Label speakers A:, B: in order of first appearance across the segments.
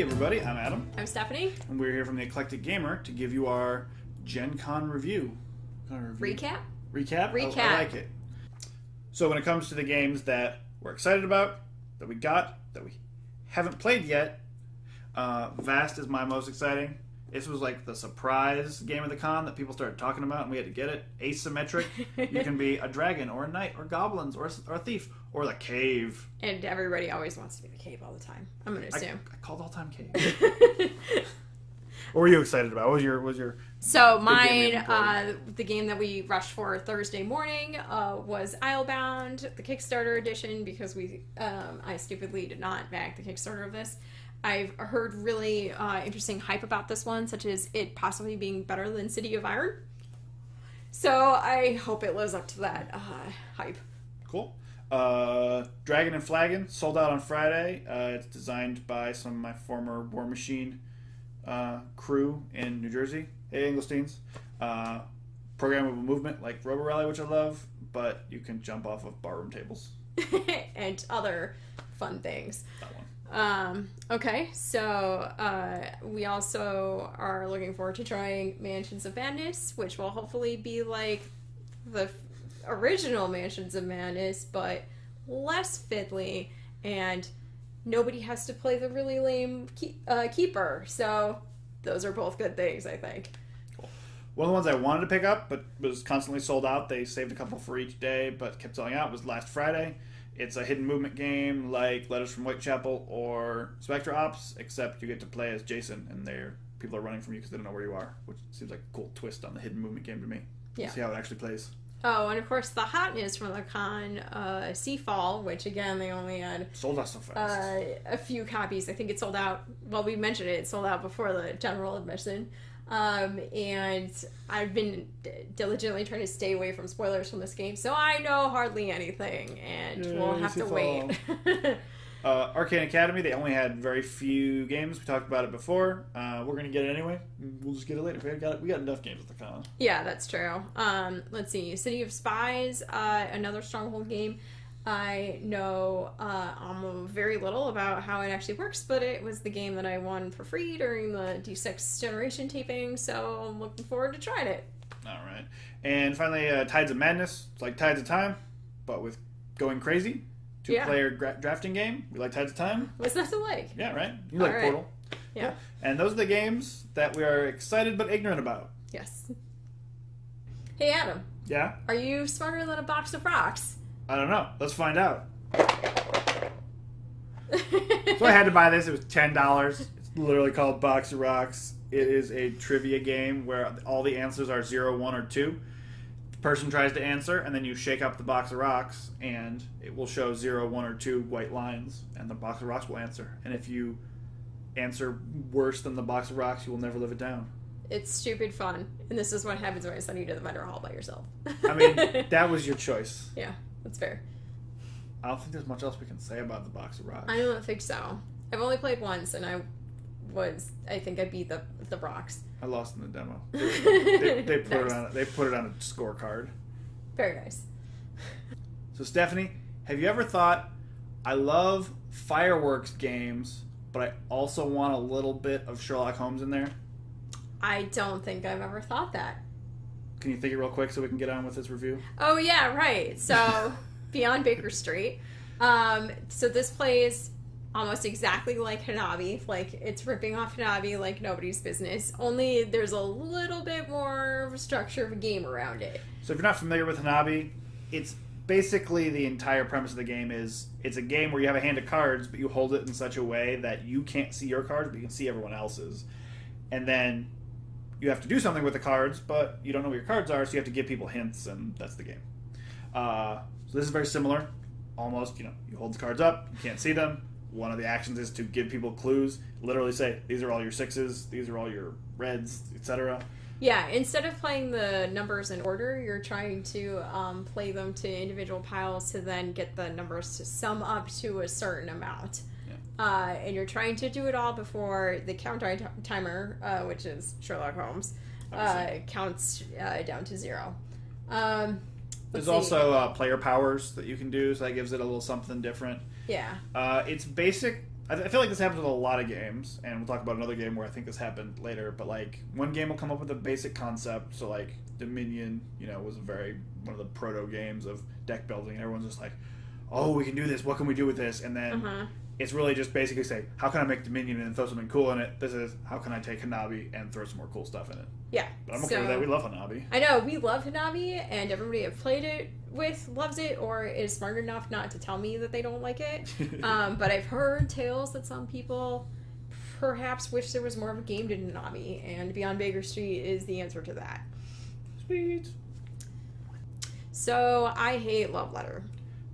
A: everybody, I'm Adam.
B: I'm Stephanie.
A: And we're here from the Eclectic Gamer to give you our Gencon review.
B: Recap?
A: Recap?
B: Recap.
A: I like it. So when it comes to the games that we're excited about, that we got, that we haven't played yet, Vast is my most exciting. This was like the surprise game of the con that people started talking about and we had to get it. Asymmetric. You can be a dragon or a knight or goblins or a thief or the cave.
B: And everybody always wants to be the cave all the time, I'm going to assume.
A: I called all time cave. What were you excited about? What was your
B: So mine, the game that we rushed for Thursday morning was Islebound, the Kickstarter edition, because I stupidly did not back the Kickstarter of this. I've heard really interesting hype about this one, such as it possibly being better than City of Iron. So I hope it lives up to that hype.
A: Cool. Dragon and Flagon sold out on Friday. It's designed by some of my former War Machine crew in New Jersey. Hey, Engelsteins. Programmable movement like Robo Rally, which I love, but you can jump off of barroom tables.
B: And other fun things.
A: That one.
B: Okay, so we also are looking forward to trying Mansions of Madness, which will hopefully be like the original Mansions of Madness, but less fiddly, and nobody has to play the really lame keeper. So those are both good things, I think.
A: Cool. One of the ones I wanted to pick up, but was constantly sold out, they saved a couple for each day, but kept selling out, was last Friday. It's a hidden movement game like Letters from Whitechapel or Spectre Ops, except you get to play as Jason, and people are running from you because they don't know where you are, which seems like a cool twist on the hidden movement game to me.
B: Yeah.
A: See how it actually plays.
B: Oh, and of course the hotness from the con, Seafall, which again they only had
A: sold out so fast.
B: A few copies. I think it sold out. Well, we mentioned it sold out before the general admission. And I've been diligently trying to stay away from spoilers from this game, so I know hardly anything, and we'll have to wait.
A: Arcane Academy, they only had very few games. We talked about it before. We're going to get it anyway. We'll just get it later. We got enough games at the con.
B: Yeah, that's true. Let's see. City of Spies, another Stronghold game. I know almost very little about how it actually works, but it was the game that I won for free during the D6 generation taping, so I'm looking forward to trying it.
A: All right. And finally, Tides of Madness. It's like Tides of Time, but with going crazy. Two-player drafting game. We like Tides of Time.
B: What's that to like?
A: Yeah, right? You like Portal.
B: Yeah.
A: Cool. And those are the games that we are excited but ignorant about.
B: Yes. Hey, Adam.
A: Yeah?
B: Are you smarter than a box of rocks?
A: I don't know. Let's find out. So I had to buy this. It was $10. It's literally called Box of Rocks. It is a trivia game where all the answers are 0, 1, or 2. The person tries to answer, and then you shake up the box of rocks, and it will show 0, 1, or 2 white lines, and the box of rocks will answer. And if you answer worse than the box of rocks, you will never live it down.
B: It's stupid fun, and this is what happens when I send you to the vendor hall by yourself.
A: I mean, that was your choice.
B: Yeah. That's fair.
A: I don't think there's much else we can say about the box of rocks.
B: I don't think so. I've only played once, and I think I beat the rocks.
A: I lost in the demo. They put it on a scorecard.
B: Very nice.
A: So Stephanie, have you ever thought, I love fireworks games, but I also want a little bit of Sherlock Holmes in there?
B: I don't think I've ever thought that.
A: Can you think it real quick so we can get on with this review?
B: Oh, yeah, right. So, Beyond Baker Street. So this plays almost exactly like Hanabi. Like, it's ripping off Hanabi like nobody's business. Only there's a little bit more of a structure of a game around it.
A: So if you're not familiar with Hanabi, it's basically the entire premise of the game is it's a game where you have a hand of cards, but you hold it in such a way that you can't see your cards, but you can see everyone else's. And then you have to do something with the cards, but you don't know what your cards are, so you have to give people hints, and that's the game. So this is very similar. Almost, you hold the cards up, you can't see them. One of the actions is to give people clues. Literally say, these are all your sixes, these are all your reds, etc.
B: Yeah, instead of playing the numbers in order, you're trying to play them to individual piles to then get the numbers to sum up to a certain amount. And you're trying to do it all before the countdown timer, which is Sherlock Holmes, counts down to 0.
A: There's also player powers that you can do, so that gives it a little something different.
B: Yeah.
A: It's basic I feel like this happens with a lot of games, and we'll talk about another game where I think this happened later, but like one game will come up with a basic concept, so like Dominion, was one of the proto games of deck building, and everyone's just like, oh, we can do this, what can we do with this? And then it's really just basically say, how can I make Dominion and throw something cool in it? This is, how can I take Hanabi and throw some more cool stuff in it?
B: Yeah.
A: But I'm okay with that, we love Hanabi.
B: I know, we love Hanabi, and everybody I've played it with loves it, or is smart enough not to tell me that they don't like it. But I've heard tales that some people perhaps wish there was more of a game to Hanabi, and Beyond Baker Street is the answer to that.
A: Sweet.
B: So, I hate Love Letter.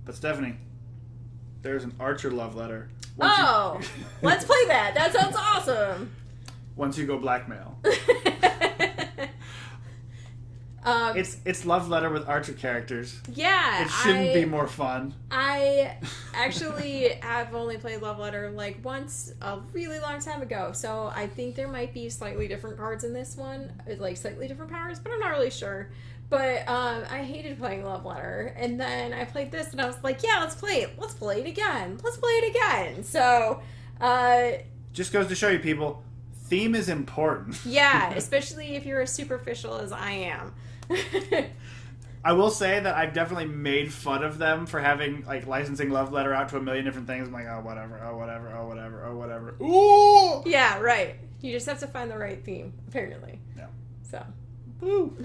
A: But Stephanie, there's an Archer Love Letter.
B: Let's play that. That sounds awesome.
A: Once you go blackmail. It's Love Letter with Archer characters.
B: Yeah.
A: It shouldn't be more fun.
B: I actually have only played Love Letter like once a really long time ago, so I think there might be slightly different cards in this one, like slightly different powers, but I'm not really sure. But I hated playing Love Letter, and then I played this, and I was like, yeah, let's play it. Let's play it again. Let's play it again. So,
A: just goes to show you, people, theme is important.
B: Yeah, especially if you're as superficial as I am.
A: I will say that I've definitely made fun of them for having, like, licensing Love Letter out to a million different things. I'm like, oh, whatever, oh, whatever, oh, whatever, oh, whatever. Ooh!
B: Yeah, right. You just have to find the right theme, apparently.
A: Yeah.
B: So.
A: Woo!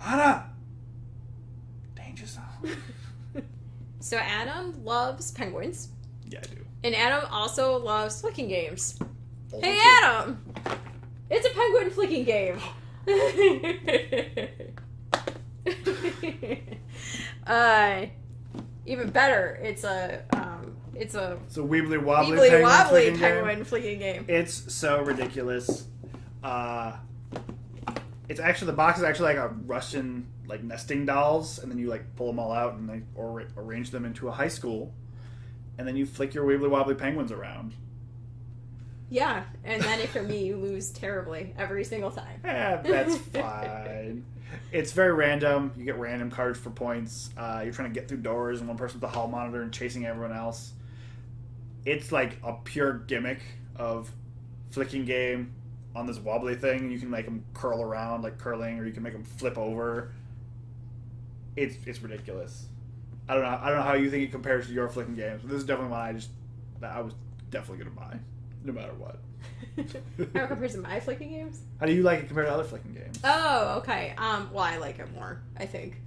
A: Anna! Danger zone.
B: So Adam loves penguins.
A: Yeah, I do. And
B: Adam also loves flicking games.
A: Oh,
B: hey, Adam! It's a penguin flicking game. Even better, it's a
A: Weebly Wobbly
B: penguin flicking game.
A: It's so ridiculous. It's actually, the box is actually like a Russian like nesting dolls, and then you like pull them all out and they arrange them into a high school, and then you flick your Weebly Wobbly penguins around.
B: Yeah, and then if you're me, you lose terribly every single time.
A: Yeah, that's fine. It's very random. You get random cards for points. You're trying to get through doors, and one person's the hall monitor and chasing everyone else. It's like a pure gimmick of flicking game on this wobbly thing. You can make them curl around like curling, or you can make them flip over. It's ridiculous. I don't know how you think it compares to your flicking games, but this is definitely one I was definitely gonna buy, no matter what.
B: How it compares to my flicking games?
A: How do you like it compared to other flicking games?
B: Oh, okay. Well, I like it more, I think.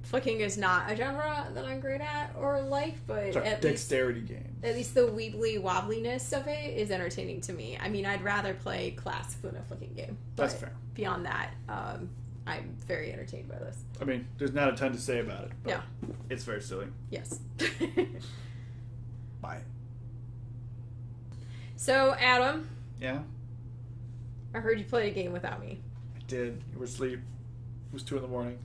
B: Flicking is not a genre that I'm great at or like, but at
A: dexterity game.
B: At least the weebly wobbliness of it is entertaining to me. I mean, I'd rather play classic than a flicking game.
A: That's fair.
B: Beyond that, I'm very entertained by this.
A: I mean, there's not a ton to say about it, but
B: yeah.
A: It's very silly.
B: Yes.
A: Bye.
B: So, Adam.
A: Yeah?
B: I heard you played a game without me.
A: I did. You were asleep. It was 2 a.m,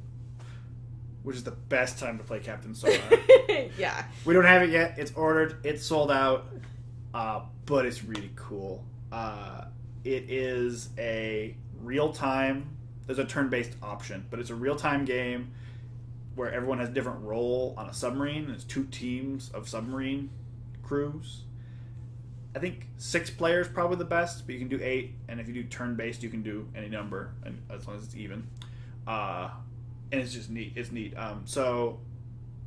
A: which is the best time to play Captain Sonar.
B: Yeah.
A: We don't have it yet. It's ordered. It's sold out. But it's really cool. It is a real-time... There's a turn-based option, but it's a real-time game where everyone has a different role on a submarine. There's 2 teams of submarine crews. I think 6 players probably the best, but you can do 8, and if you do turn-based, you can do any number, and as long as it's even. And it's just neat. It's neat. So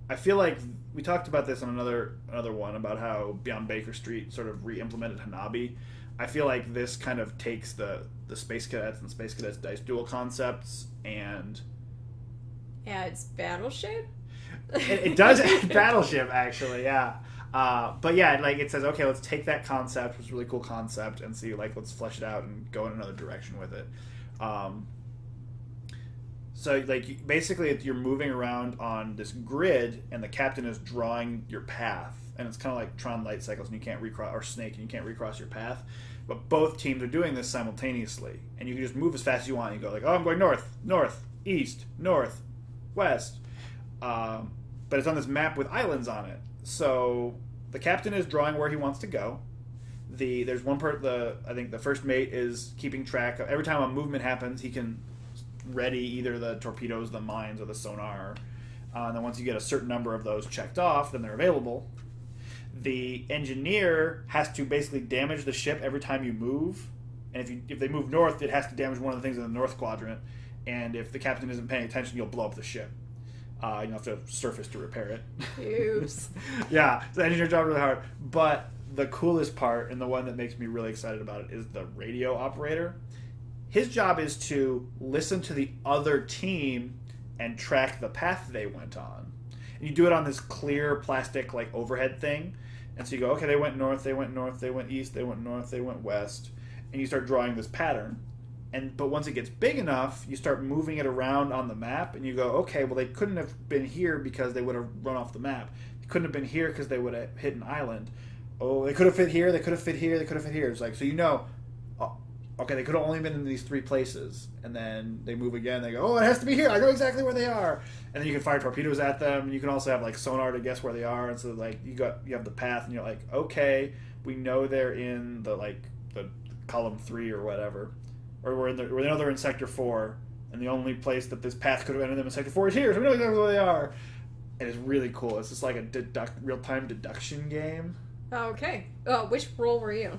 A: I feel like we talked about this on another one about how Beyond Baker Street sort of re-implemented Hanabi. I feel like this kind of takes the Space Cadets and Space Cadets Dice Duel concepts and
B: adds Battleship?
A: It does add Battleship, actually, yeah. But yeah, like it says, okay, let's take that concept, which is a really cool concept, and see, like, let's flesh it out and go in another direction with it. So, like, basically, you're moving around on this grid, and the captain is drawing your path. And it's kind of like Tron Light Cycles, and you can't recross, or Snake, and you can't recross your path. But both teams are doing this simultaneously. And you can just move as fast as you want. You go like, oh, I'm going north, north, east, north, west. But it's on this map with islands on it. So the captain is drawing where he wants to go. There's one I think the first mate is keeping track of, every time a movement happens, he can ready either the torpedoes, the mines, or the sonar. And then once you get a certain number of those checked off, then they're available. The engineer has to basically damage the ship every time you move, and if they move north, it has to damage one of the things in the north quadrant. And if the captain isn't paying attention, you'll blow up the ship. You have to surface to repair it.
B: Oops.
A: Yeah, so the engineer job really hard. But the coolest part, and the one that makes me really excited about it, is the radio operator. His job is to listen to the other team and track the path they went on. And you do it on this clear plastic like overhead thing. And so you go, okay, they went north, they went north, they went east, they went north, they went west. And you start drawing this pattern. But once it gets big enough, you start moving it around on the map, and you go, okay, well, they couldn't have been here because they would have run off the map. They couldn't have been here because they would have hit an island. Oh, they could have fit here, they could have fit here, they could have fit here. It's like, so you know, okay, they could have only been in these 3 places. And then they move again, they go, oh, it has to be here, I know exactly where they are. And then you can fire torpedoes at them. You can also have, like, sonar to guess where they are. And so, like, you have the path, and you're like, okay, we know they're in the column 3 or whatever. Or we know they're in Sector 4, and the only place that this path could have ended them in Sector 4 is here, so we know exactly where they are. And it's really cool. It's just like a real-time deduction game.
B: Okay. Which role were you?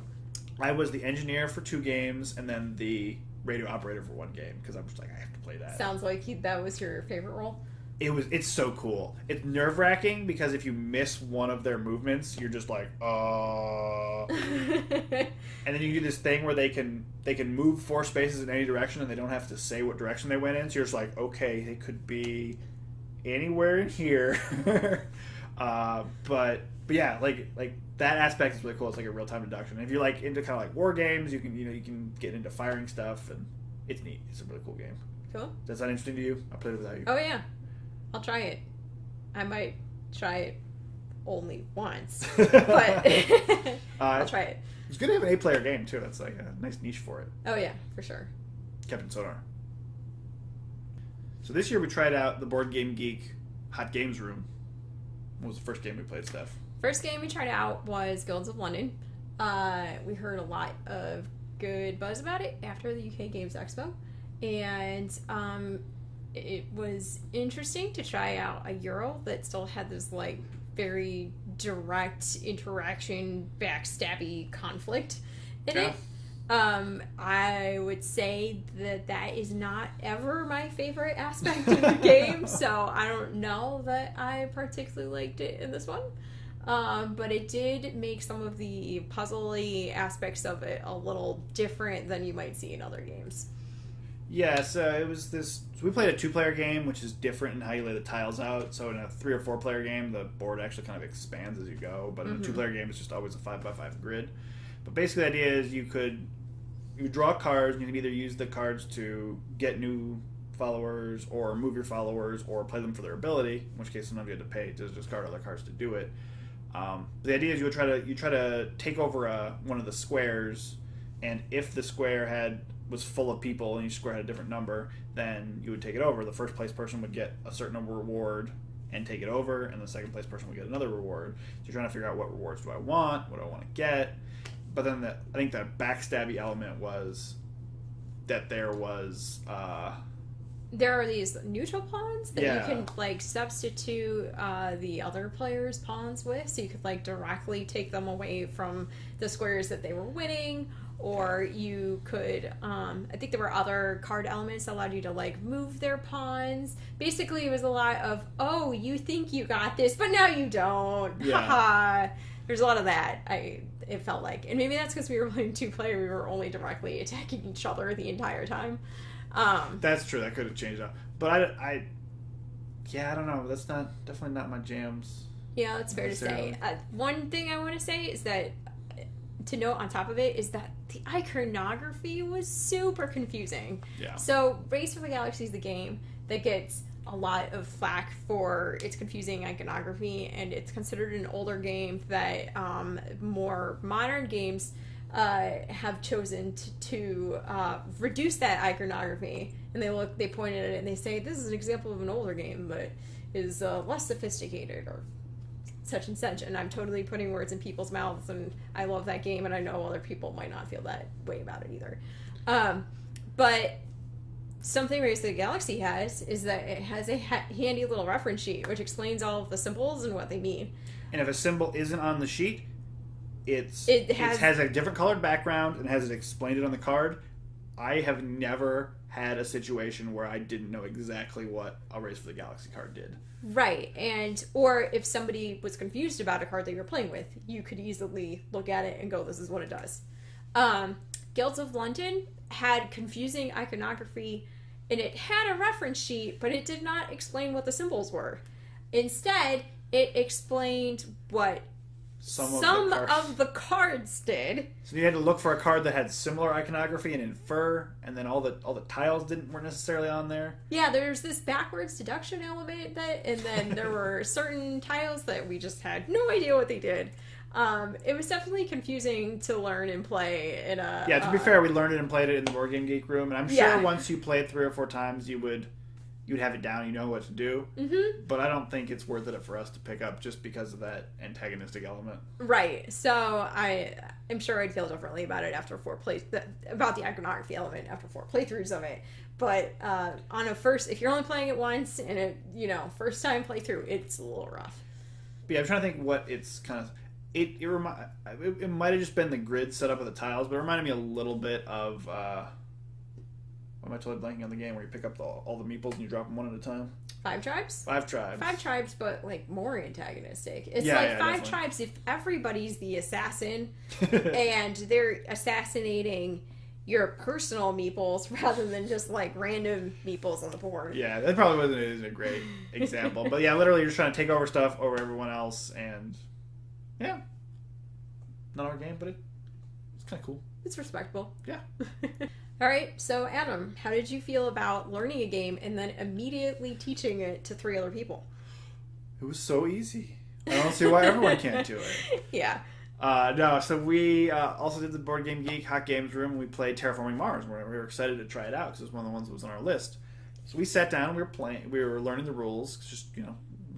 A: I was the engineer for 2 games, and then the radio operator for 1 game, because I'm just like, I have to play that.
B: Sounds like that was your favorite role.
A: It's so cool. It's nerve-wracking, because if you miss one of their movements, you're just like, And then you do this thing where they can move 4 spaces in any direction, and they don't have to say what direction they went in. So you're just like, okay, they could be anywhere in here. But yeah, like that aspect is really cool. It's like a real time deduction. And if you're like into kind of like war games, you can get into firing stuff, and it's neat. It's a really cool game.
B: Cool.
A: Does that sound interesting to you? I played it without you.
B: Oh yeah, I'll try it. I might try it only once, but I'll try it.
A: It's good to have an 8-player game, too. That's like a nice niche for it.
B: Oh, yeah, for sure.
A: Captain Sonar. So this year we tried out the Board Game Geek Hot Games Room. What was the first game we played, Steph?
B: First game we tried out was Guilds of London. We heard a lot of good buzz about it after the UK Games Expo. And it was interesting to try out a Euro that still had this, like, very direct interaction, backstabby conflict in it. I would say that is not ever my favorite aspect of the game, so I don't know that I particularly liked it in this one. But it did make some of the puzzly aspects of it a little different than you might see in other games.
A: Yeah, so it was this. So we played a 2-player game, which is different in how you lay the tiles out. So in a 3 or 4-player game, the board actually kind of expands as you go. But in a 2-player game, it's just always a 5x5 grid. But basically, the idea is you draw cards, and you can either use the cards to get new followers, or move your followers, or play them for their ability. In which case, sometimes you had to pay to discard other cards to do it. The idea is you try to take over one of the squares, and if the square was full of people and each square had a different number, then you would take it over. The first place person would get a certain number reward and take it over, and the second place person would get another reward. So you're trying to figure out what rewards do I want, what do I want to get. But then I think the backstabby element was that there are these
B: neutral pawns that you can like substitute the other player's pawns with, so you could like directly take them away from the squares that they were winning. Or you could, I think there were other card elements that allowed you to, like, move their pawns. Basically, it was a lot of, oh, you think you got this, but now you don't.
A: Yeah.
B: Haha. There's a lot of that, it felt like. And maybe that's because we were playing 2-player, we were only directly attacking each other the entire time.
A: That's true, that could have changed up. But I don't know, that's definitely not my jams.
B: Yeah, that's fair to say. One thing I want to say is that, to note on top of it, is that the iconography was super confusing.
A: Yeah. So
B: Race for the Galaxy is the game that gets a lot of flack for its confusing iconography, and it's considered an older game that more modern games have chosen to reduce that iconography. And they point at it and they say, this is an example of an older game that is less sophisticated or such and such, and I'm totally putting words in people's mouths, and I love that game, and I know other people might not feel that way about it either. But something Race to the Galaxy has is that it has a handy little reference sheet which explains all of the symbols and what they mean.
A: And if a symbol isn't on the sheet, it
B: has
A: a different colored background and has it explained it on the card. I have never had a situation where I didn't know exactly what a Race for the Galaxy card did.
B: Right, or if somebody was confused about a card that you were playing with, you could easily look at it and go, this is what it does. Guilds of London had confusing iconography, and it had a reference sheet, but it did not explain what the symbols were. Instead, it explained what some of the cards did.
A: So you had to look for a card that had similar iconography and infer, and then all the tiles weren't necessarily on there.
B: Yeah, there's this backwards deduction element and then there were certain tiles that we just had no idea what they did. It was definitely confusing to learn and play in a...
A: Yeah, to be fair, we learned it and played it in the Board Game Geek room, and I'm sure once you play it 3 or 4 times, you'd have it down, you know what to do. Mm-hmm. But I don't think it's worth it for us to pick up just because of that antagonistic element.
B: Right. So I'm sure I'd feel differently about it after 4 about the iconography element after 4 playthroughs of it. But if you're only playing it once and first time playthrough, it's a little rough.
A: But yeah, I'm trying to think what it's kind of... It might have just been the grid set up with the tiles, but it reminded me a little bit of... Am I totally blanking on the game where you pick up all the meeples and you drop them one at a time?
B: 5 Tribes?
A: 5 Tribes.
B: 5 Tribes, but more antagonistic. It's 5
A: definitely.
B: Tribes if everybody's the assassin and they're assassinating your personal meeples rather than just random meeples on the board.
A: Yeah, that probably wasn't a great example. But yeah, literally you're just trying to take over stuff over everyone else, and yeah. Not our game, but it's kind of cool.
B: It's respectable.
A: Yeah.
B: All right, so Adam, how did you feel about learning a game and then immediately teaching it to 3 other people?
A: It was so easy. I don't see why everyone can't do it.
B: Yeah.
A: No, so we also did the Board Game Geek Hot Games room. We played Terraforming Mars. We were excited to try it out because it was one of the ones that was on our list. So we sat down, we were learning the rules, just,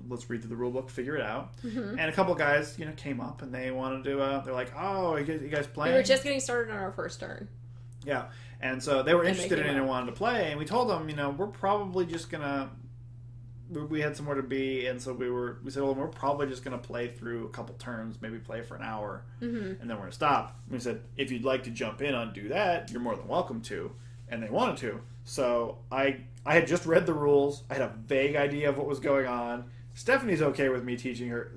A: let's read through the rule book, figure it out. Mm-hmm. And a couple guys, came up and they wanted to, they're like, oh, you guys playing?
B: We were just getting started on our first turn.
A: Yeah. And so they were interested in it and wanted to play. And we told them, we're probably just going to, we had somewhere to be. And so we said, well, we're probably just going to play through a couple turns, maybe play for an hour. Mm-hmm. And then we're going to stop. And we said, if you'd like to jump in and do that, you're more than welcome to. And they wanted to. So I had just read the rules. I had a vague idea of what was going on. Stephanie's okay with me teaching her,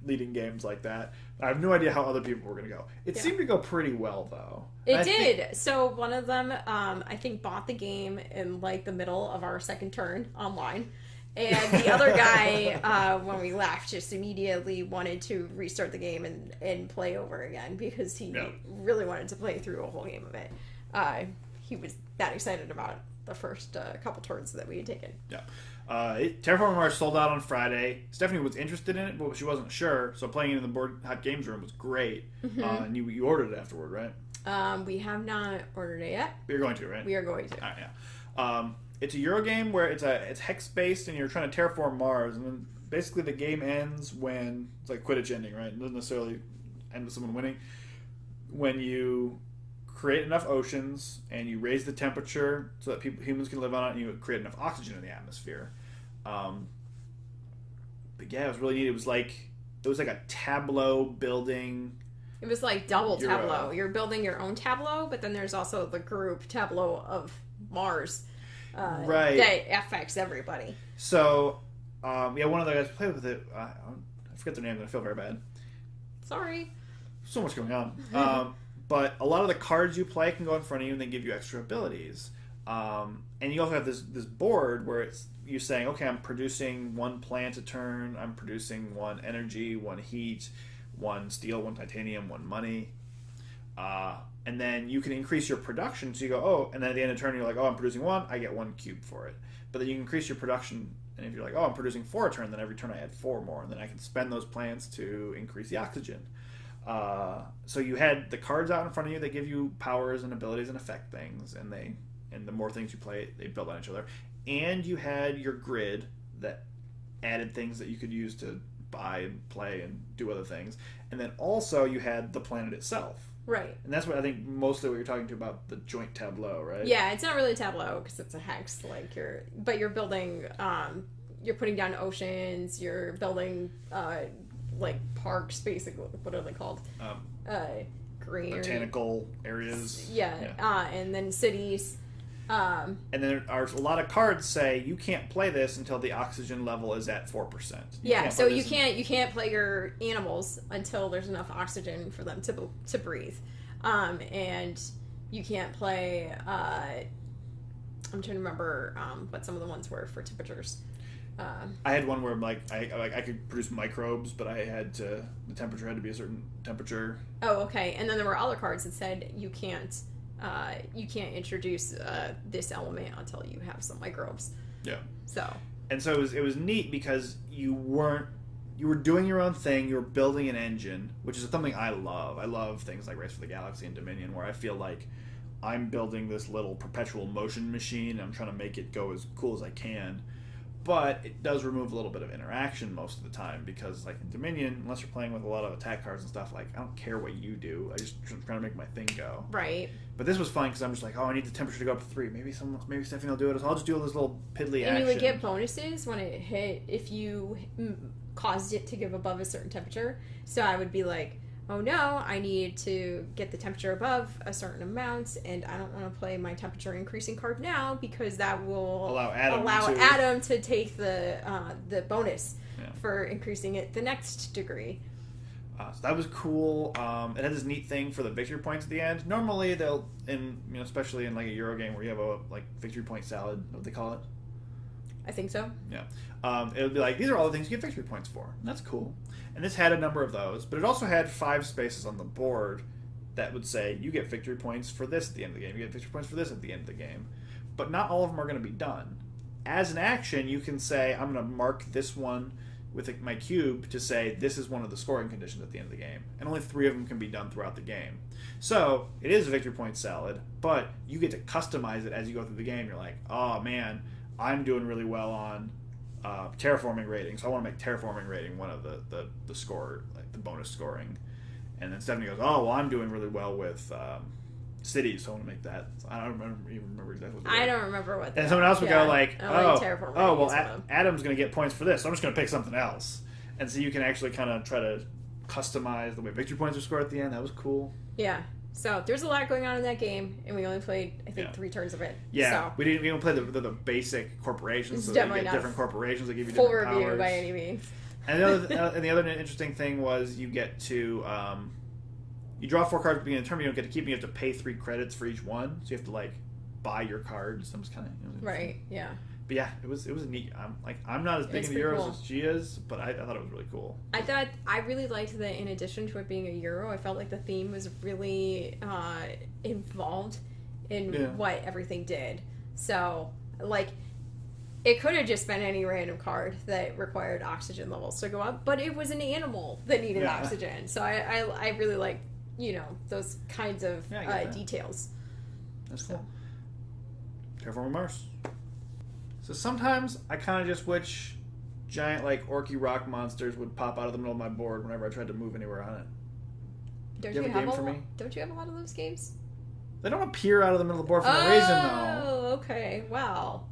A: leading games like that. I have no idea how other people were going to go. It seemed to go pretty well, though.
B: It did. So one of them, I think, bought the game in, the middle of our second turn online. And the other guy, when we left, just immediately wanted to restart the game and play over again because he really wanted to play through a whole game of it. He was that excited about the first couple turns that we had taken.
A: Yeah. Terraforming Mars sold out on Friday. Stephanie was interested in it, but she wasn't sure. So playing it in the Board Hot Games room was great. Mm-hmm. And you ordered it afterward, right?
B: We have not ordered it yet.
A: You're going to, right?
B: We are going to.
A: All right, yeah. It's a Euro game where it's hex based, and you're trying to terraform Mars, and then basically the game ends when it's like Quidditch ending, right? It doesn't necessarily end with someone winning. When you create enough oceans and you raise the temperature so that humans can live on it, and you create enough oxygen in the atmosphere. But yeah, it was really neat. It was like a tableau building.
B: It was like double tableau. You're building your own tableau, but then there's also the group tableau of Mars,
A: right?
B: That affects everybody.
A: So, one of the guys played with it. I forget their name, and I feel very bad.
B: Sorry.
A: So much going on. But a lot of the cards you play can go in front of you, and they give you extra abilities. And you also have this board where it's you saying, okay, I'm producing 1 plant a turn, I'm producing 1 energy, 1 heat, 1 steel, 1 titanium, 1 money. And then you can increase your production, so you go, oh, and then at the end of the turn you're like, oh, I'm producing 1, I get 1 cube for it. But then you can increase your production, and if you're like, oh, I'm producing 4 a turn, then every turn I add 4 more, and then I can spend those plants to increase the oxygen. So you had the cards out in front of you that give you powers and abilities and affect things, and the more things you play, they build on each other. And you had your grid that added things that you could use to buy and play and do other things. And then also you had the planet itself.
B: Right.
A: And that's what I think mostly what you're talking to about the joint tableau, right?
B: Yeah, it's not really a tableau because it's a hex. But you're building. You're putting down oceans. You're building like parks, basically. What are they called? Green
A: Botanical areas.
B: Yeah. And then cities.
A: And then there are a lot of cards say you can't play this until the oxygen level is at 4%.
B: So you can't play your animals until there's enough oxygen for them to breathe, and you can't play. I'm trying to remember what some of the ones were for temperatures.
A: I had one where I could produce microbes, but the temperature had to be a certain temperature.
B: Oh, okay. And then there were other cards that said you can't introduce this element until you have some microbes.
A: Yeah.
B: So
A: it was neat because you were doing your own thing. You were building an engine, which is something I love. I love things like Race for the Galaxy and Dominion, where I feel like I'm building this little perpetual motion machine. And I'm trying to make it go as cool as I can. But it does remove a little bit of interaction most of the time because, like in Dominion, unless you're playing with a lot of attack cards and stuff, like I don't care what you do. I just trying to make my thing go.
B: Right.
A: But this was fun because I'm just like, I need the temperature to go up to 3. Maybe Stephanie will do it. So I'll just do all this little piddly action.
B: And you would get bonuses when it hit if you caused it to give above a certain temperature. So I would be like, oh no, I need to get the temperature above a certain amount, and I don't want to play my temperature increasing card now because that will allow Adam to take the bonus for increasing it the next degree.
A: So that was cool. It had this neat thing for the victory points at the end. Normally they'll, especially in like a Euro game where you have a victory point salad, what they call it.
B: I think so.
A: Yeah. It would be like, these are all the things you get victory points for. And that's cool. And this had a number of those, but it also had 5 spaces on the board that would say, you get victory points for this at the end of the game. You get victory points for this at the end of the game. But not all of them are going to be done. As an action, you can say, I'm going to mark this one with my cube to say, this is one of the scoring conditions at the end of the game. And only 3 of them can be done throughout the game. So, it is a victory point salad, but you get to customize it as you go through the game. You're like, oh man, I'm doing really well on terraforming rating, so I want to make terraforming rating one of the score, like the bonus scoring. And then Stephanie goes, oh, well, I'm doing really well with cities, so I want to make that. So I don't even remember exactly what they were.
B: I don't remember what they
A: And someone else would go like, well, Adam's going to get points for this, so I'm just going to pick something else. And so you can actually kind of try to customize the way victory points are scored at the end. That was cool.
B: Yeah. So there's a lot going on in that game, and we only played, I think, 3 turns of it.
A: Yeah,
B: so.
A: we didn't play the basic corporations.
B: It's
A: so
B: definitely
A: you get
B: not
A: different corporations that give you
B: full
A: different
B: review
A: powers.
B: by any means.
A: And the other interesting thing was you get to you draw 4 cards at the beginning of the turn. You don't get to keep them. You have to pay 3 credits for each one, so you have to buy your cards. I'm just kind of
B: right. Yeah.
A: But yeah, it was a neat. I'm not as big into Euros as she is, but I thought it was really cool.
B: I really liked that in addition to it being a Euro, I felt like the theme was really involved in what everything did. So it could have just been any random card that required oxygen levels to go up, but it was an animal that needed oxygen. So I really like those kinds of details.
A: That's cool. Terraforming Mars. So sometimes I kind of just wish giant orky rock monsters would pop out of the middle of my board whenever I tried to move anywhere on it.
B: Don't
A: you have a game for me?
B: Don't you have a lot of those games?
A: They don't appear out of the middle of the board for no reason, though.
B: Oh, okay. Wow.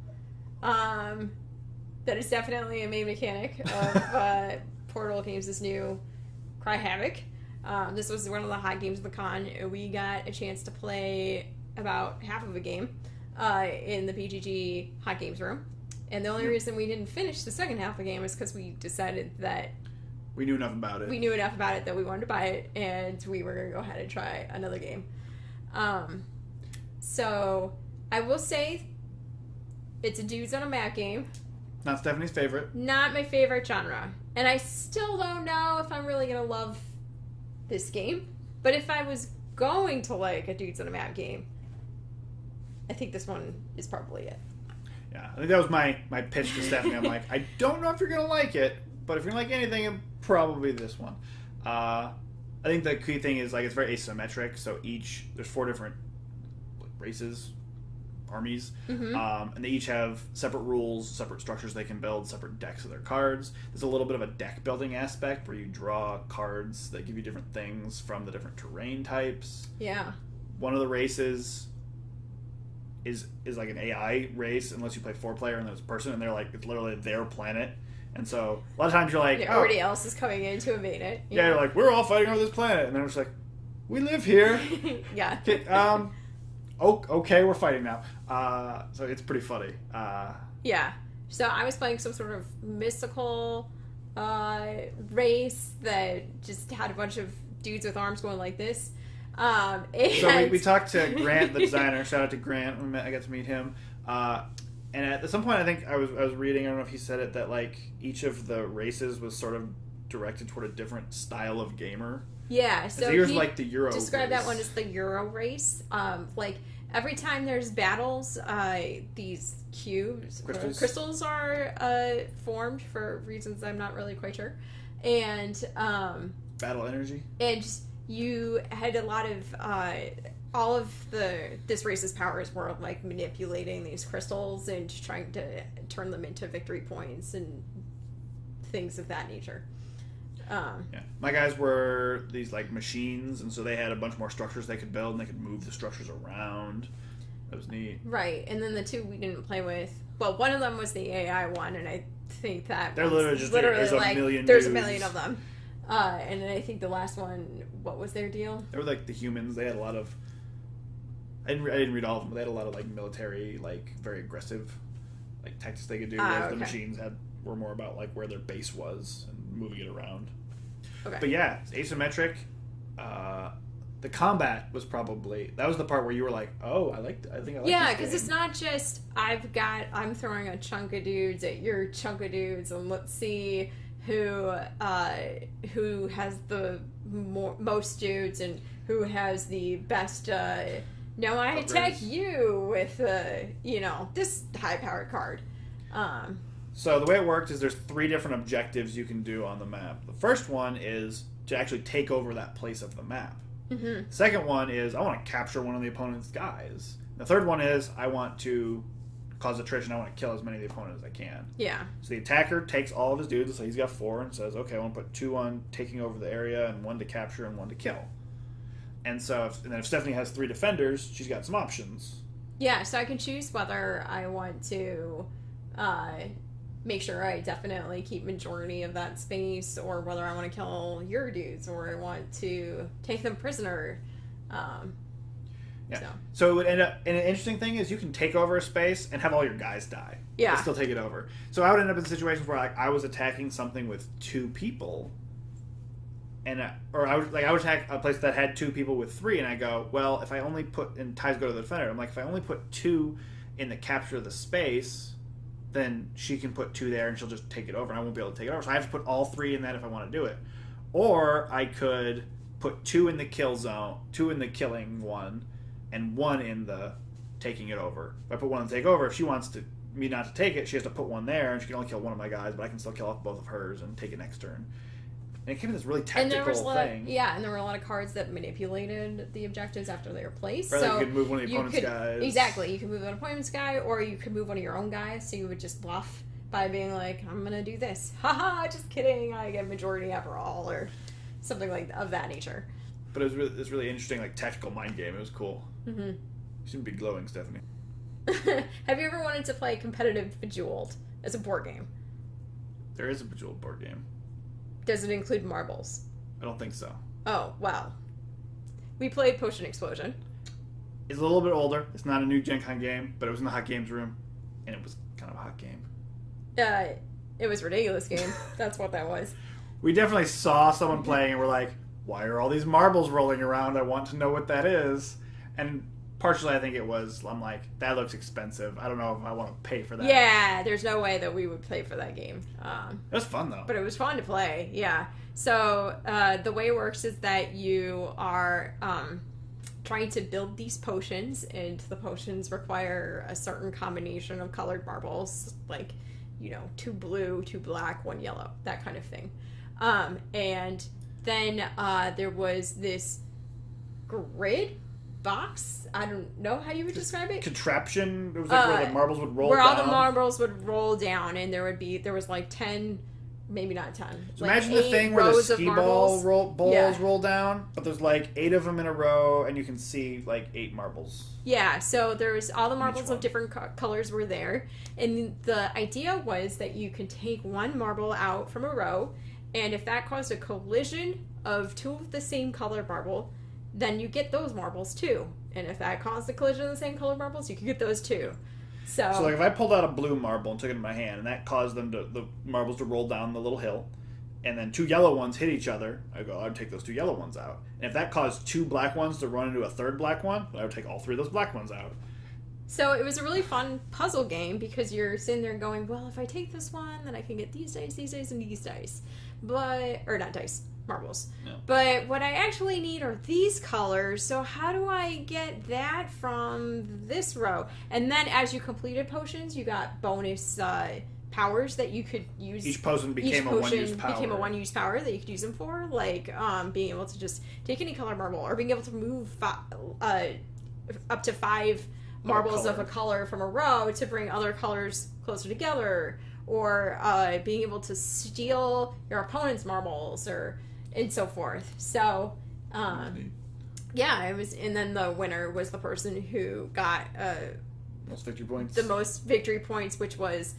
B: That is definitely a main mechanic of Portal Games' new Cry Havoc. This was one of the hot games of the con. We got a chance to play about half of a game in the PGG Hot Games room. And the only reason we didn't finish the second half of the game is because we decided that
A: we knew enough about it.
B: We knew enough about it that we wanted to buy it, and we were going to go ahead and try another game. So I will say it's a dudes on a mat game.
A: Not Stephanie's favorite.
B: Not my favorite genre. And I still don't know if I'm really going to love this game. But if I was going to like a dudes on a mat game, I think this one is probably it.
A: Yeah, I think that was my pitch to Stephanie. I'm like, I don't know if you're going to like it, but if you're going to like anything, it'll probably be this one. I think the key thing is it's very asymmetric. So there's 4 different races, armies,
B: Mm-hmm.
A: and they each have separate rules, separate structures they can build, separate decks of their cards. There's a little bit of a deck building aspect where you draw cards that give you different things from the different terrain types.
B: Yeah.
A: One of the races is like an AI race unless you play 4-player and there's a person and they're like, it's literally their planet. And so a lot of times you're like,
B: everybody else is coming in to invade it.
A: Yeah, you're like, we're all fighting over this planet, and then it's like, we live here.
B: Yeah.
A: Okay, okay, we're fighting now. So it's pretty funny.
B: Yeah. So I was playing some sort of mystical race that just had a bunch of dudes with arms going like this. And...
A: So we talked to Grant, the designer. Shout out to Grant. I got to meet him. And at some point, I think I was reading, I don't know if he said it, that like each of the races was sort of directed toward a different style of gamer.
B: Yeah, so
A: yours like the Euro
B: described
A: race.
B: that one as the Euro race. Like every time there's battles, these crystals are formed for reasons I'm not really quite sure, and
A: battle energy.
B: And you had a lot of all of this race's powers were like manipulating these crystals and trying to turn them into victory points and things of that nature.
A: Yeah, my guys were these like machines, and so they had a bunch more structures they could build, and they could move the structures around. That was neat.
B: Right, and then the two we didn't play with. Well, one of them was the AI one, and I think that
A: they're literally just there's
B: like,
A: a million.
B: There's
A: dudes.
B: a million of them, and then I think the last one. What was their deal?
A: They were like the humans. They had a lot of. I didn't read all of them, but they had a lot of like military, like very aggressive, like tactics they could do. Whereas the machines were more about like where their base was and moving it around.
B: Okay.
A: But yeah, it's asymmetric. The combat was probably that was the part where you were like, oh, I think I like.
B: Yeah, because it's not just I'm throwing a chunk of dudes at your chunk of dudes, and let's see who has the most dudes and who has the best. No, I attack you with this high powered card.
A: So the way it worked is there's 3 different objectives you can do on the map. The first one is to actually take over that place of the map.
B: Mm-hmm.
A: The second one is I want to capture one of the opponent's guys. The third one is I want to cause attrition. I want to kill as many of the opponents as I can.
B: Yeah. So
A: the attacker takes all of his dudes, so he's got 4, and says, okay, I want to put 2 on taking over the area and 1 to capture and 1 to kill. And so, then if Stephanie has 3 defenders, she's got some options.
B: Yeah, so I can choose whether I want to make sure I definitely keep majority of that space, or whether I want to kill your dudes, or I want to take them prisoner.
A: Yeah. So it would end up, and an interesting thing is you can take over a space and have all your guys die.
B: Yeah.
A: But still take it over. So I would end up in situations where like, I was attacking something with 2 people. And I would attack a place that had 2 people with 3, and I go, well, if I only put, and ties go to the defender, I'm like, if I only put 2 in the capture of the space, then she can put 2 there and she'll just take it over, and I won't be able to take it over. So I have to put all 3 in that if I want to do it. Or I could put 2 in the kill zone, 2 in the killing one, and 1 in the taking it over. If I put 1 in the take over, if she wants me not to take it, she has to put 1 there, and she can only kill 1 of my guys, but I can still kill off both of hers and take it next turn. And it came in this really tactical thing.
B: And there were a lot of cards that manipulated the objectives after they were placed.
A: Or
B: so
A: you could move one of the opponent's guys.
B: Exactly. You could move an opponent's guy, or you could move one of your own guys, so you would just bluff by being like, I'm going to do this. Haha, just kidding. I get majority after all, or something like of that nature.
A: But it was really interesting, like, tactical mind game. It was cool.
B: Mm-hmm.
A: You seem to be glowing, Stephanie.
B: Have you ever wanted to play competitive Bejeweled as a board game?
A: There is a Bejeweled board game.
B: Does it include marbles?
A: I don't think so.
B: Oh, wow. We played Potion Explosion.
A: It's a little bit older. It's not a new Gencon game, but it was in the hot games room, and it was kind of a hot game.
B: It was a ridiculous game. That's what that was.
A: We definitely saw someone playing, and we're like, why are all these marbles rolling around? I want to know what that is. And partially, I think it was, I'm like, that looks expensive. I don't know if I want to pay for that.
B: Yeah, there's no way that we would play for that game.
A: It was fun, though.
B: But it was fun to play, yeah. So the way it works is that you are trying to build these potions, and the potions require a certain combination of colored marbles, like, 2 blue, 2 black, 1 yellow, that kind of thing. And then there was this grid box. I don't know how you would describe it.
A: Contraption. It was like where the marbles would roll
B: where
A: down.
B: all the marbles would roll down, and there was like 10, maybe not 10.
A: So
B: like
A: imagine the thing where the skee balls roll down, but there's like 8 of them in a row, and you can see like 8 marbles.
B: Yeah, so there's all the marbles of different colors were there, and the idea was that you could take one marble out from a row, and if that caused a collision of 2 of the same color marble, then you get those marbles too. And if that caused a collision of the same color marbles, you could get those too. So
A: like if I pulled out a blue marble and took it in my hand, and that caused the marbles to roll down the little hill, and then 2 yellow ones hit each other, I'd take those 2 yellow ones out. And if that caused 2 black ones to run into a third black one, I would take all 3 of those black ones out.
B: So it was a really fun puzzle game because you're sitting there going, well, if I take this one, then I can get these dice, and these dice. Or not dice, marbles.
A: Yeah.
B: But what I actually need are these colors, so how do I get that from this row? And then as you completed potions, you got bonus powers that you could use.
A: Each potion became a
B: one-use power that you could use them for, like being able to just take any color marble, or being able to move up to 5 marbles of a color from a row to bring other colors closer together, or being able to steal your opponent's marbles, and so forth. So, yeah, it was, and then the winner was the person who got
A: most victory points.
B: The most victory points, which was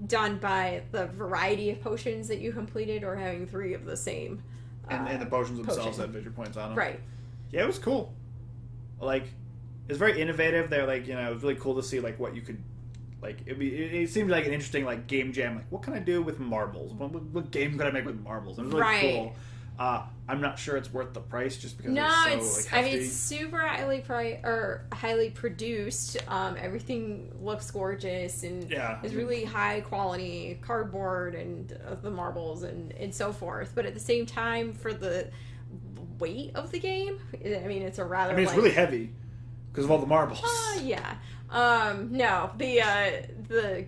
B: done by the variety of potions that you completed, or having 3 of the same.
A: And the potions themselves had victory points on them.
B: Right.
A: Yeah, it was cool. Like, it's very innovative. They're like, it was really cool to see like what you could, like it seemed like an interesting like game jam. Like, what can I do with marbles? What game could I make with marbles? And it was really cool. I'm not sure it's worth the price just because it's so hefty.
B: It's super highly produced. Everything looks gorgeous and is really high quality cardboard and the marbles and so forth. But at the same time, for the weight of the game, it's a rather.
A: It's really heavy. Because of all the marbles.
B: Yeah. No, the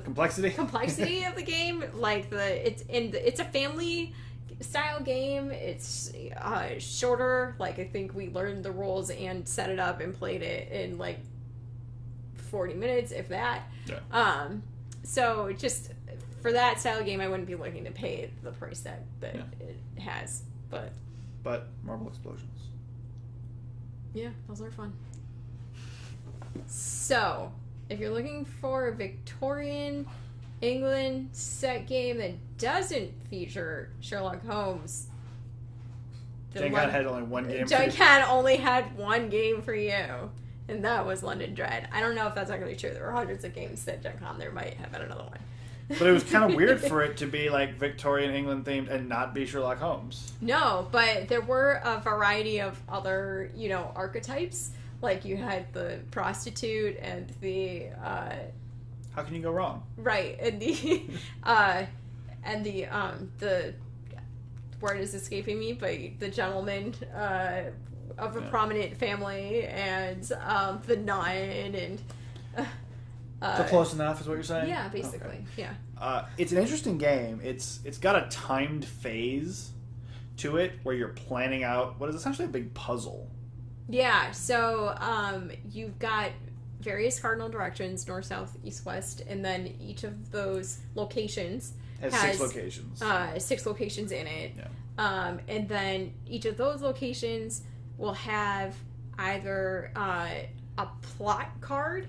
B: complexity of the game, like it's a family style game. It's shorter. Like, I think we learned the rules and set it up and played it in like 40 minutes, if that. Yeah. So just for that style game, I wouldn't be looking to pay the price that it has. But
A: marble explosions.
B: Yeah, those are fun. So, if you're looking for a Victorian England set game that doesn't feature Sherlock Holmes,
A: Gencon had only one game.
B: Gencon only had one game for you, and that was London Dread. I don't know if that's actually true. There were hundreds of games that Gencon there might have had another one.
A: But it was kind of weird for it to be like Victorian England themed and not be Sherlock Holmes.
B: No, but there were a variety of other, archetypes. Like, you had the prostitute and the
A: how can you go wrong?
B: Right, and the word is escaping me, but the gentleman of a prominent family, and the nun, and
A: so close enough is what you're saying?
B: Yeah, basically. Okay. Yeah.
A: It's an interesting game. It's got a timed phase to it where you're planning out what is essentially a big puzzle.
B: Yeah, so you've got various cardinal directions, north, south, east, west, and then each of those locations
A: has 6 locations.
B: 6 locations in it.
A: Yeah.
B: And then each of those locations will have either a plot card,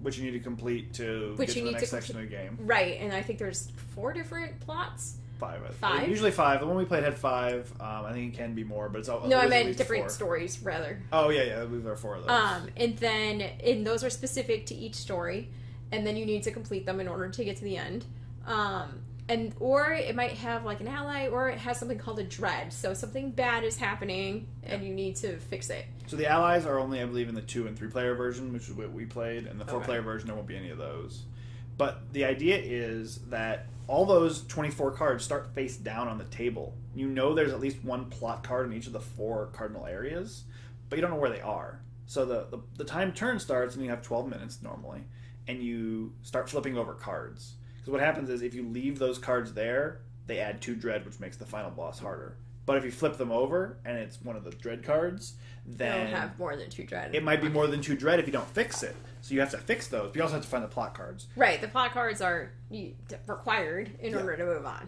A: which you need to complete to get to the next section of the game.
B: Right, and I think there's 4 different plots.
A: 5. Usually 5. The one we played had 5. I think it can be more, but it's all.
B: No, I meant different 4 stories, rather.
A: Oh, yeah. I believe there are 4 of those.
B: And those are specific to each story, and then you need to complete them in order to get to the end. Or it might have like an ally, or it has something called a dread. So something bad is happening, and you need to fix it.
A: So the allies are only, I believe, in the 2 and 3 player version, which is what we played, and the 4 player version there won't be any of those. But the idea is that all those 24 cards start face down on the table. There's at least one plot card in each of the 4 cardinal areas, but you don't know where they are. So the time turn starts, and you have 12 minutes normally, and you start flipping over cards. Because what happens is if you leave those cards there, they add 2 dread, which makes the final boss harder. But if you flip them over and it's one of the dread cards, then
B: They'll have more than 2 dread.
A: it might be more than 2 dread if you don't fix it. So you have to fix those. But you also have to find the plot cards.
B: Right. The plot cards are required in order to move on.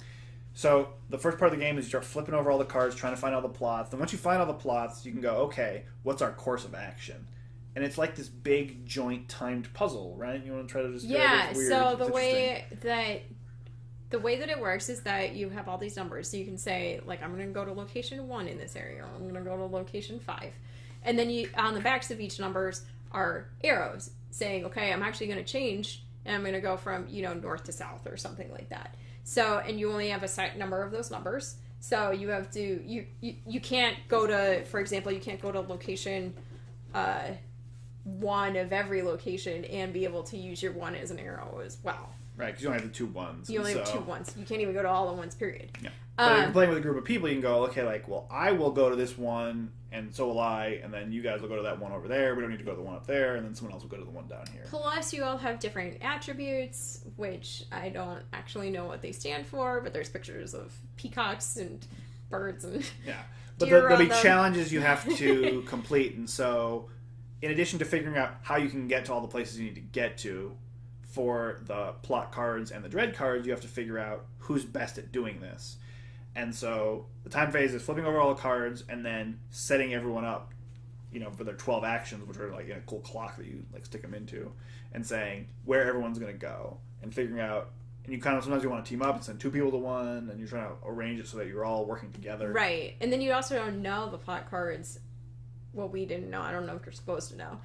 A: So the first part of the game is you start flipping over all the cards, trying to find all the plots. Then once you find all the plots, you can go, okay, what's our course of action? And it's like this big joint timed puzzle, right? You want to try to just
B: so the way that it works is that you have all these numbers. So you can say, like, I'm going to go to location 1 in this area, or I'm going to go to location 5. And then you on the backs of each numbers are arrows saying, okay, I'm actually going to change, and I'm going to go from, north to south or something like that. So, and you only have a set number of those numbers. So you have to, you can't go to, for example, you can't go to location 1 of every location and be able to use your 1 as an arrow as well.
A: Right, because you only have the 2 1s.
B: You only have 2 1s. You can't even go to all the 1s, period.
A: Yeah. But if you're playing with a group of people, you can go, okay, like, well, I will go to this one, and so will I, and then you guys will go to that one over there. We don't need to go to the one up there, and then someone else will go to the one down here.
B: Plus, you all have different attributes, which I don't actually know what they stand for, but there's pictures of peacocks and birds and
A: yeah. But
B: deer
A: there'll be
B: them.
A: challenges you have to complete, and so in addition to figuring out how you can get to all the places you need to get to, for the plot cards and the dread cards, you have to figure out who's best at doing this. And so the time phase is flipping over all the cards and then setting everyone up, for their 12 actions, which are like in a cool clock that you like stick them into, and saying where everyone's going to go and figuring out. And you kind of sometimes you want to team up and send 2 people to one, and you're trying to arrange it so that you're all working together.
B: Right, and then you also don't know the plot cards. Well, we didn't know. I don't know if you're supposed to know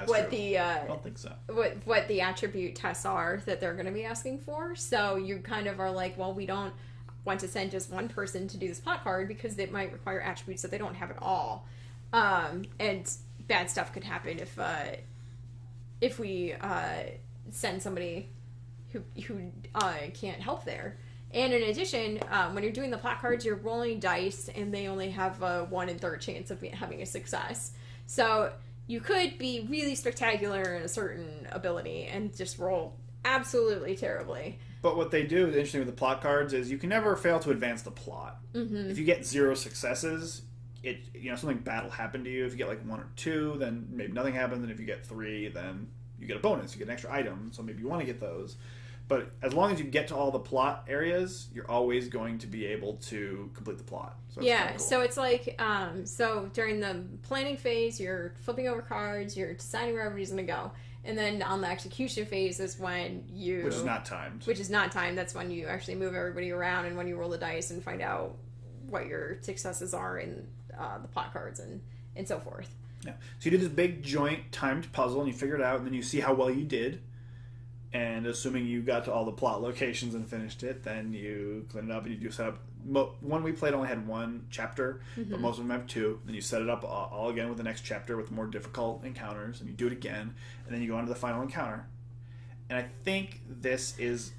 B: what
A: true.
B: the
A: I don't think so.
B: What the attribute tests are that they're going to be asking for. So you kind of are like, well, we don't want to send just one person to do this plot card because it might require attributes that they don't have at all, and bad stuff could happen if we send somebody who can't help there. And in addition, when you're doing the plot cards, you're rolling dice, and they only have a 1 in 3 chance of having a success. So you could be really spectacular in a certain ability and just roll absolutely terribly.
A: But what they do, the interesting with the plot cards, is you can never fail to advance the plot.
B: Mm-hmm.
A: If you get 0 successes, something bad will happen to you. If you get like 1 or 2, then maybe nothing happens. And if you get 3, then you get a bonus. You get an extra item. So maybe you want to get those. But as long as you get to all the plot areas, you're always going to be able to complete the plot. So
B: yeah,
A: cool.
B: So it's like, so during the planning phase, you're flipping over cards, you're deciding where everybody's going to go. And then on the execution phase is when you...
A: Which is not timed.
B: That's when you actually move everybody around and when you roll the dice and find out what your successes are in the plot cards and so forth.
A: Yeah. So you do this big joint timed puzzle and you figure it out and then you see how well you did. And assuming you got to all the plot locations and finished it, then you clean it up and you do set up. One we played only had 1 chapter, but most of them have 2. Then you set it up all again with the next chapter with more difficult encounters, and you do it again, and then you go on to the final encounter. And I think this is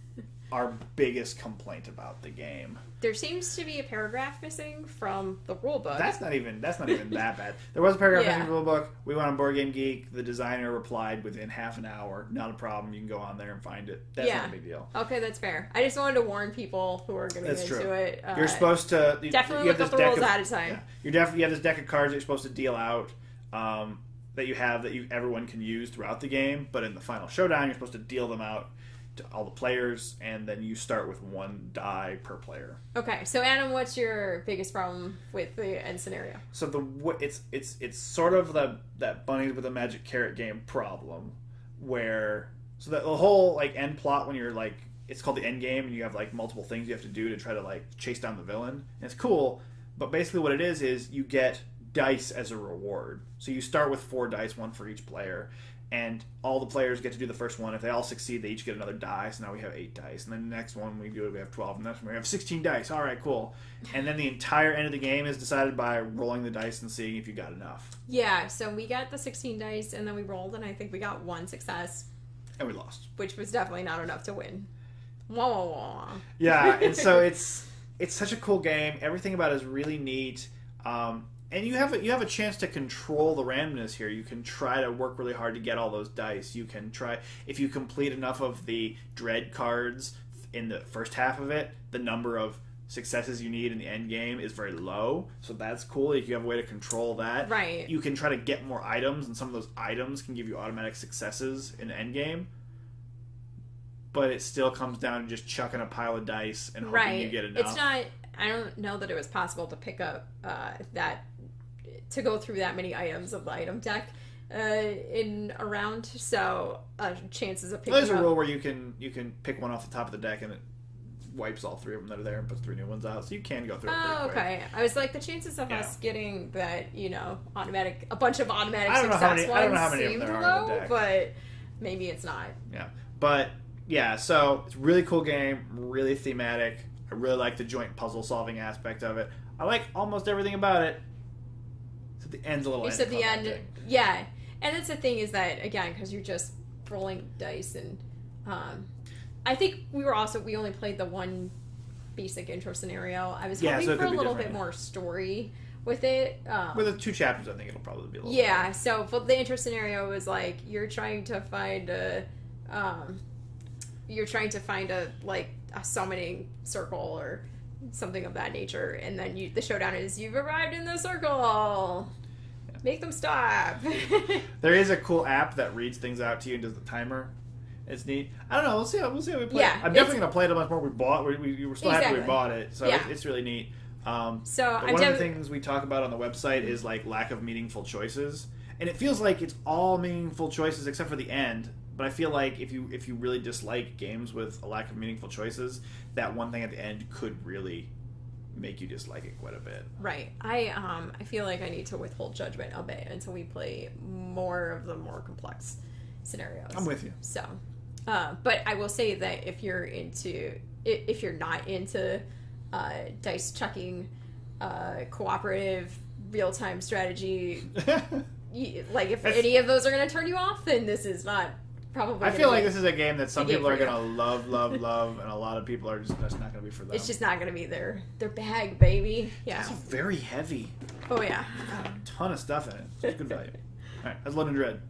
A: our biggest complaint about the game.
B: There seems to be a paragraph missing from the rulebook.
A: That's not even that bad. There was a paragraph missing from the rulebook. We went on Board Game Geek. The designer replied within half an hour. Not a problem. You can go on there and find it. That's not a big deal.
B: Okay, that's fair. I just wanted to warn people who are going to get into it.
A: You're supposed to
B: definitely look up the rules ahead of time.
A: Yeah, you have this deck of cards that you're supposed to deal out. That you have everyone can use throughout the game, but in the final showdown, you're supposed to deal them out to all the players, and then you start with 1 die per player.
B: Okay, so Adam, what's your biggest problem with the end scenario?
A: So it's sort of that bunnies with a magic carrot game problem, where the whole like end plot when you're like it's called the end game and you have like multiple things you have to do to try to like chase down the villain. And it's cool, but basically what it is you get dice as a reward. So you start with 4 dice, 1 for each player. And all the players get to do the first one. If they all succeed, they each get another die. So now we have 8 dice. And then the next one we do it, we have 12. And the next one we have 16 dice. All right, cool. And then the entire end of the game is decided by rolling the dice and seeing if you got enough.
B: Yeah, so we got the 16 dice, and then we rolled, and I think we got 1 success.
A: And we lost.
B: Which was definitely not enough to win. Wah, wah, wah.
A: Yeah, and so it's such a cool game. Everything about it is really neat. And you have a chance to control the randomness here. You can try to work really hard to get all those dice. You can try, if you complete enough of the dread cards in the first half of it, the number of successes you need in the end game is very low, so that's cool. If you have a way to control that,
B: Right.
A: you can try to get more items, and some of those items can give you automatic successes in the end game. But it still comes down to just chucking a pile of dice and hoping you get enough.
B: It's not. I don't know that it was possible to pick up to go through that many items of the item deck in a round. So chances of picking
A: There's a
B: up.
A: rule where you can pick one off the top of the deck and it wipes all 3 of them that are there and puts 3 new ones out. So you can go through it pretty quick.
B: Okay. I was like, the chances of us getting that, a bunch of automatic
A: I don't know
B: success
A: how many of
B: ones
A: them
B: seemed
A: there are in
B: low,
A: the deck.
B: but maybe it's not.
A: Yeah. But, yeah, so it's a really cool game, really thematic. I really like the joint puzzle-solving aspect of it. I like almost everything about it. So the end's a little
B: Except the end, yeah. And that's the thing is that, again, because you're just rolling dice and... I think we only played the one basic intro scenario. I was hoping
A: so
B: for a little
A: different.
B: bit more story with it.
A: With the 2 chapters, I think it'll probably be a little
B: better. So for the intro scenario was like you're trying to find a summoning circle or something of that nature, and then the showdown is you've arrived in the circle. Yeah. Make them stop.
A: There is a cool app that reads things out to you and does the timer. It's neat. I don't know. We'll see how we play.
B: Yeah,
A: I'm definitely going to play it a much more. We were still happy we bought it, so it's really neat.
B: So
A: one of the things we talk about on the website is like lack of meaningful choices, and it feels like it's all meaningful choices except for the end. But I feel like if you really dislike games with a lack of meaningful choices, that one thing at the end could really make you dislike it quite a bit.
B: Right. I feel like I need to withhold judgment a bit until we play more of the more complex scenarios.
A: I'm with you.
B: So, but I will say that if you're not into dice chucking, cooperative, real-time strategy, if any of those are going to turn you off, then this is not probably.
A: I feel like this is a game that some people are going to love, and a lot of people are just that's not going to be for them.
B: It's just not going to be their bag, baby. Yeah.
A: It's very heavy.
B: Oh yeah.
A: A ton of stuff in it. It's good value. All right, that's London Dread.